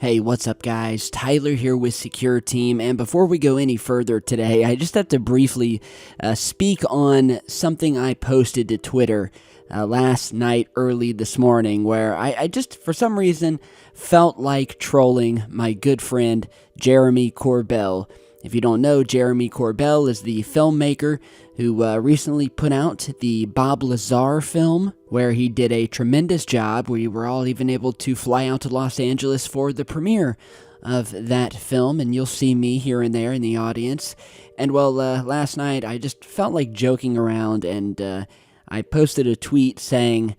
Hey, what's up guys? Tyler here with Secure Team, and before we go any further today, I just have to briefly speak on something I posted to Twitter last night early this morning, where I just, for some reason, felt like trolling my good friend Jeremy Corbell. If you don't know, Jeremy Corbell is the filmmaker who recently put out the Bob Lazar film, where he did a tremendous job. We were all even able to fly out to Los Angeles for the premiere of that film, and you'll see me here and there in the audience. And well, last night I just felt like joking around, and I posted a tweet saying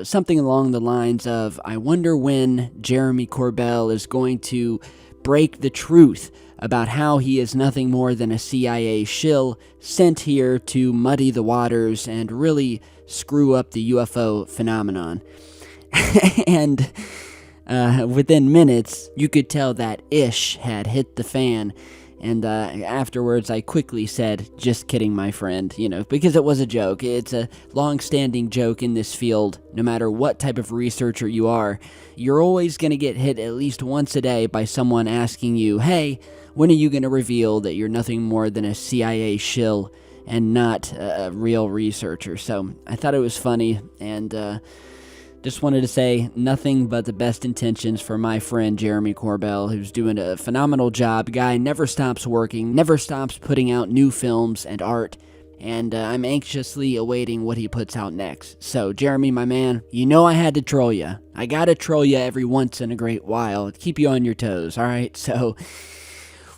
something along the lines of, I wonder when Jeremy Corbell is going to break the truth about how he is nothing more than a CIA shill sent here to muddy the waters and really screw up the UFO phenomenon. And within minutes, you could tell that ish had hit the fan. And afterwards, I quickly said, just kidding, my friend, because it was a joke. It's a long-standing joke in this field. No matter what type of researcher you are, you're always going to get hit at least once a day by someone asking you, hey, when are you going to reveal that you're nothing more than a CIA shill and not a real researcher? So I thought it was funny, and just wanted to say nothing but the best intentions for my friend Jeremy Corbell, who's doing a phenomenal job. Guy never stops working, never stops putting out new films and art, and I'm anxiously awaiting what he puts out next. So, Jeremy, my man, you know I had to troll you. I gotta troll you every once in a great while. Keep you on your toes, alright? So,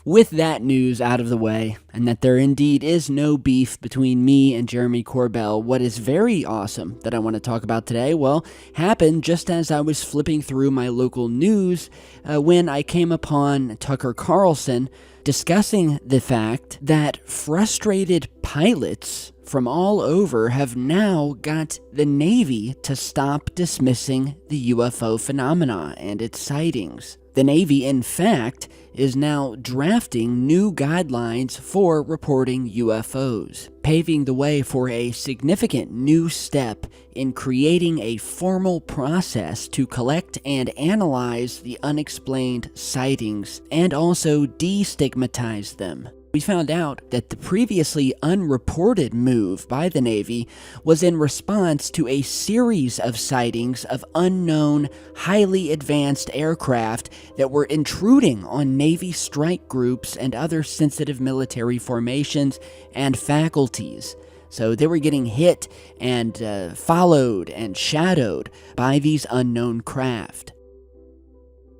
with that news out of the way, and that there indeed is no beef between me and Jeremy Corbell, what is very awesome that I want to talk about today, well, happened just as I was flipping through my local news when I came upon Tucker Carlson discussing the fact that frustrated pilots from all over have now got the Navy to stop dismissing the UFO phenomena and its sightings. The Navy, in fact, is now drafting new guidelines for reporting UFOs, paving the way for a significant new step in creating a formal process to collect and analyze the unexplained sightings and also destigmatize them. We found out that the previously unreported move by the Navy was in response to a series of sightings of unknown, highly advanced aircraft that were intruding on Navy strike groups and other sensitive military formations and faculties. So they were getting hit and followed and shadowed by these unknown craft.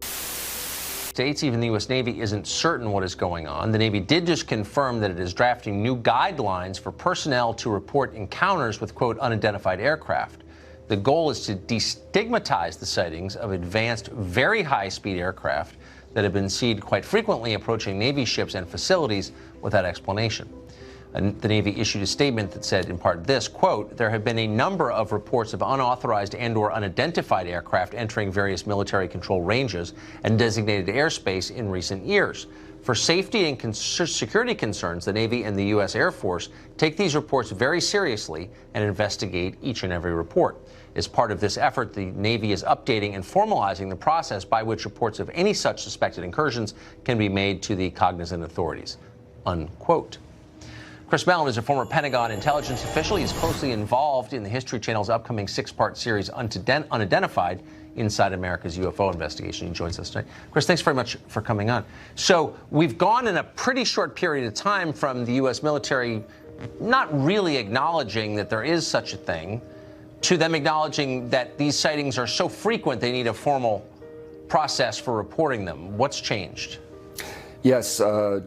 States, even the U.S. Navy isn't certain what is going on. The Navy did just confirm that it is drafting new guidelines for personnel to report encounters with, quote, unidentified aircraft. The goal is to destigmatize the sightings of advanced, very high-speed aircraft that have been seen quite frequently approaching Navy ships and facilities without explanation. The Navy issued a statement that said, in part, this, quote, there have been a number of reports of unauthorized and/or unidentified aircraft entering various military control ranges and designated airspace in recent years. For safety and security concerns, the Navy and the U.S. Air Force take these reports very seriously and investigate each and every report. As part of this effort, the Navy is updating and formalizing the process by which reports of any such suspected incursions can be made to the cognizant authorities, unquote. Chris Mellon is a former Pentagon intelligence official. He is closely involved in the History Channel's upcoming 6-part series, Unidentified, Inside America's UFO Investigation. He joins us tonight. Chris, thanks very much for coming on. So we've gone in a pretty short period of time from the U.S. military not really acknowledging that there is such a thing to them acknowledging that these sightings are so frequent they need a formal process for reporting them. What's changed? Yes,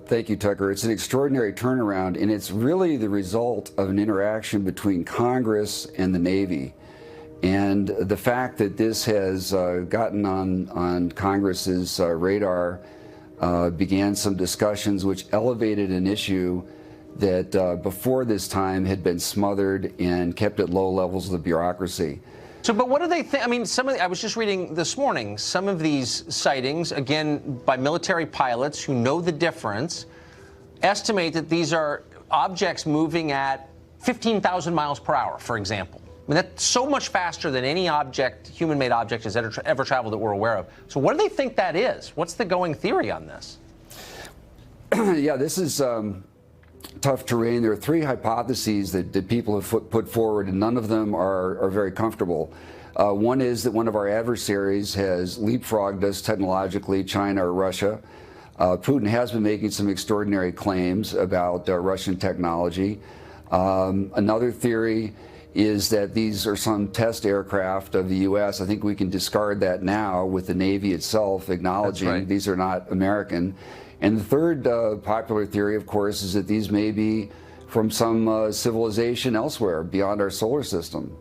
thank you, Tucker. It's an extraordinary turnaround, and it's really the result of an interaction between Congress and the Navy. And the fact that this has gotten on Congress's radar began some discussions which elevated an issue that before this time had been smothered and kept at low levels of the bureaucracy. So, but what do they think? I mean, I was just reading this morning, some of these sightings, again, by military pilots who know the difference, estimate that these are objects moving at 15,000 miles per hour, for example. I mean, that's so much faster than any object, human-made object, has ever traveled that we're aware of. So what do they think that is? What's the going theory on this? Yeah, this is tough terrain. There are three hypotheses that people have put forward, and none of them are very comfortable. One is that one of our adversaries has leapfrogged us technologically, China or Russia. Putin has been making some extraordinary claims about Russian technology. Another theory is that these are some test aircraft of the U.S. I think we can discard that now with the Navy itself acknowledging these are not American. And the third popular theory, of course, is that these may be from some civilization elsewhere beyond our solar system.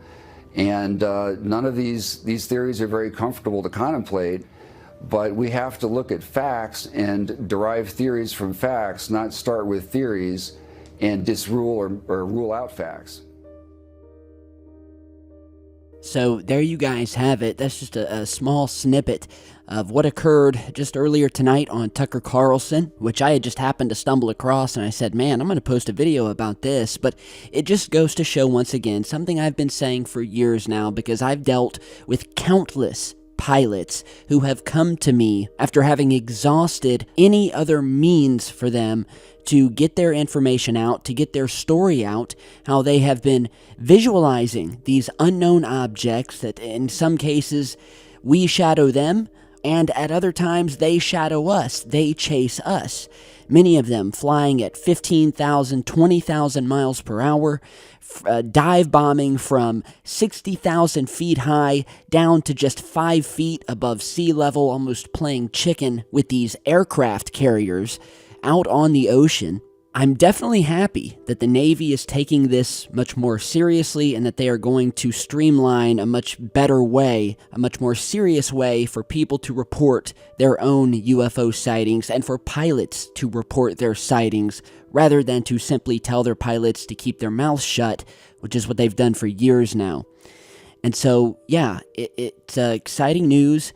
And none of these theories are very comfortable to contemplate, but we have to look at facts and derive theories from facts, not start with theories and disrule or rule out facts. So there you guys have it. That's just a small snippet of what occurred just earlier tonight on Tucker Carlson, which I had just happened to stumble across, and I said, man, I'm going to post a video about this. But it just goes to show once again something I've been saying for years now, because I've dealt with countless pilots who have come to me after having exhausted any other means for them to get their information out, to get their story out, how they have been visualizing these unknown objects that in some cases we shadow them, and at other times they shadow us, they chase us. Many of them flying at 15,000, 20,000 miles per hour, dive bombing from 60,000 feet high down to just 5 feet above sea level, almost playing chicken with these aircraft carriers out on the ocean. I'm definitely happy that the Navy is taking this much more seriously and that they are going to streamline a much better way, a much more serious way for people to report their own UFO sightings and for pilots to report their sightings rather than to simply tell their pilots to keep their mouths shut, which is what they've done for years now. And so, yeah, it's exciting news.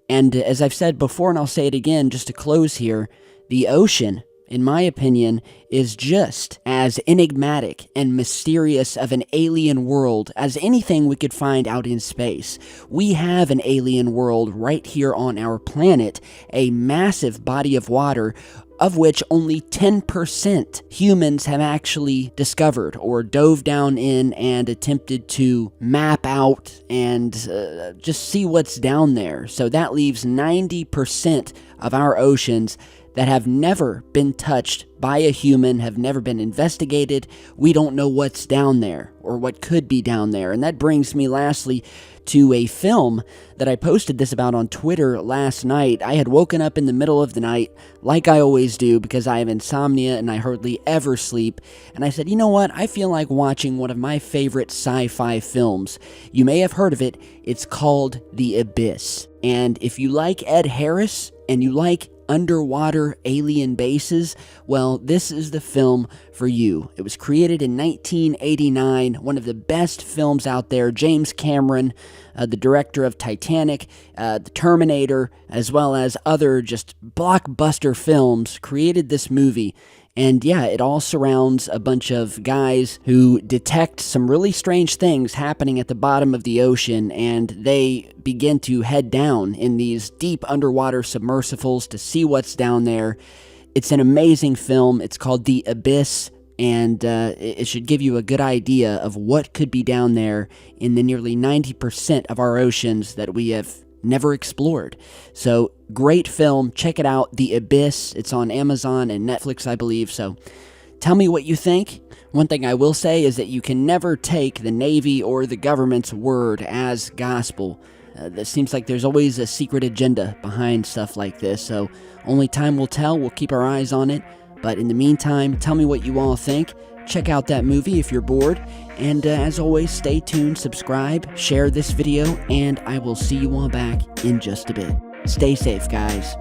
And as I've said before, and I'll say it again just to close here, the ocean, in my opinion, is just as enigmatic and mysterious of an alien world as anything we could find out in space. We have an alien world right here on our planet, a massive body of water of which only 10% humans have actually discovered or dove down in and attempted to map out and just see what's down there. So that leaves 90% of our oceans that have never been touched by a human, have never been investigated. We don't know what's down there or what could be down there. And that brings me lastly to a film that I posted this about on Twitter last night. I had woken up in the middle of the night, like I always do, because I have insomnia and I hardly ever sleep. And I said, you know what? I feel like watching one of my favorite sci-fi films. You may have heard of it. It's called The Abyss. And if you like Ed Harris and you like underwater alien bases, well, this is the film for you. It was created in 1989, one of the best films out there. James Cameron, the director of Titanic, The Terminator, as well as other just blockbuster films, created this movie. And yeah, it all surrounds a bunch of guys who detect some really strange things happening at the bottom of the ocean, and they begin to head down in these deep underwater submersibles to see what's down there. It's an amazing film. It's called The Abyss, and it should give you a good idea of what could be down there in the nearly 90% of our oceans that we have never explored. So, great film. Check it out, The Abyss. It's on Amazon and Netflix, I believe. So, tell me what you think. One thing I will say is that you can never take the Navy or the government's word as gospel. It seems like there's always a secret agenda behind stuff like this. So, only time will tell. We'll keep our eyes on it. But in the meantime, tell me what you all think. Check out that movie if you're bored. And as always, stay tuned, subscribe, share this video, and I will see you all back in just a bit. Stay safe, guys.